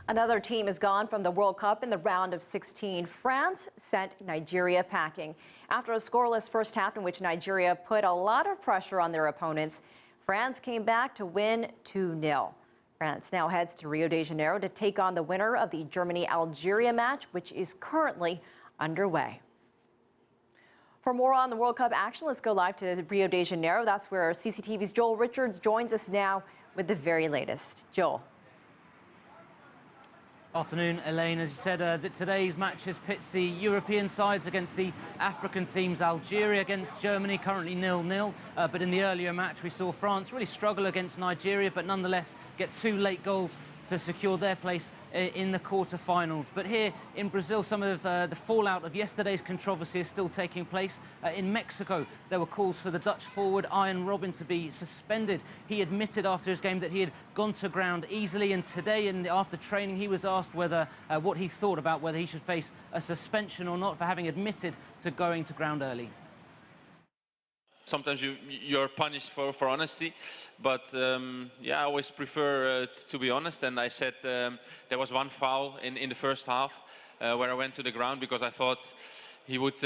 Another team is gone from the World Cup in the round of 16. France sent Nigeria packing. After a scoreless first half in which Nigeria put a lot of pressure on their opponents, France came back to win 2-0. France now heads to Rio de Janeiro to take on the winner of the Germany-Algeria match, which is currently underway. For more on the World Cup action, let's go live to Rio de Janeiro. That's where CCTV's Joel Richards joins us now with the very latest. Joel. Afternoon, Elaine. As you said, that today's matches pits the European sides against the African teams. Algeria against Germany, currently 0-0. But in the earlier match, we saw France really struggle against Nigeria, but nonetheless get 2 late goals to secure their place in the quarter-finals. But here in Brazil, some of the fallout of yesterday's controversy is still taking place. In Mexico, there were calls for the Dutch forward Arjen Robben to be suspended. He admitted after his game that he had gone to ground easily, and today, after training, he was asked whether what he thought about whether he should face a suspension or not for having admitted to going to ground early. Sometimes you're punished for honesty, but yeah, I always prefer to be honest. And I said there was one foul in the first half where I went to the ground because I thought he would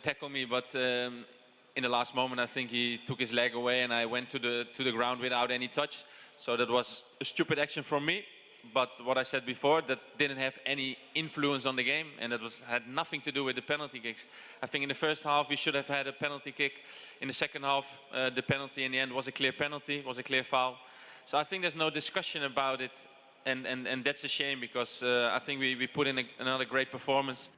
tackle me, but in the last moment I think he took his leg away and I went to the ground without any touch. So that was a stupid action from me. But what I said before, that didn't have any influence on the game, and that had nothing to do with the penalty kicks. I think in the first half we should have had a penalty kick. In the second half, the penalty in the end was a clear penalty, was a clear foul. So I think there's no discussion about it, and that's a shame because I think we put in another great performance.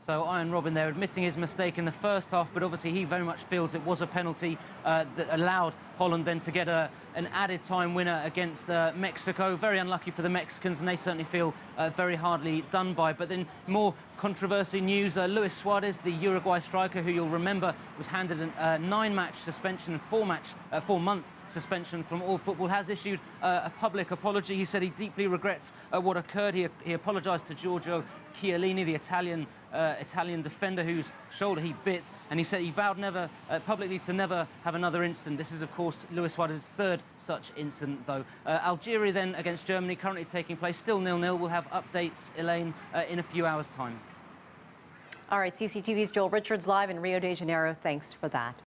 So Arjen Robben there admitting his mistake in the first half, but obviously he very much feels it was a penalty that allowed Holland then to get an added time winner against Mexico. Very unlucky for the Mexicans, and they certainly feel very hardly done by. But then more controversy news, Luis Suarez, the Uruguay striker, who you'll remember was handed a 9-match suspension and 4-month suspension from all football, has issued a public apology. He said he deeply regrets what occurred. He apologised to Giorgio Chiellini, the Italian defender whose shoulder he bit, and he said he vowed publicly to never have another incident. This is, of course, Luis Suarez's 3rd such incident, though. Algeria then against Germany, currently taking place, still 0-0. We'll have updates, Elaine, in a few hours' time. All right, CCTV's Joel Richards live in Rio de Janeiro. Thanks for that.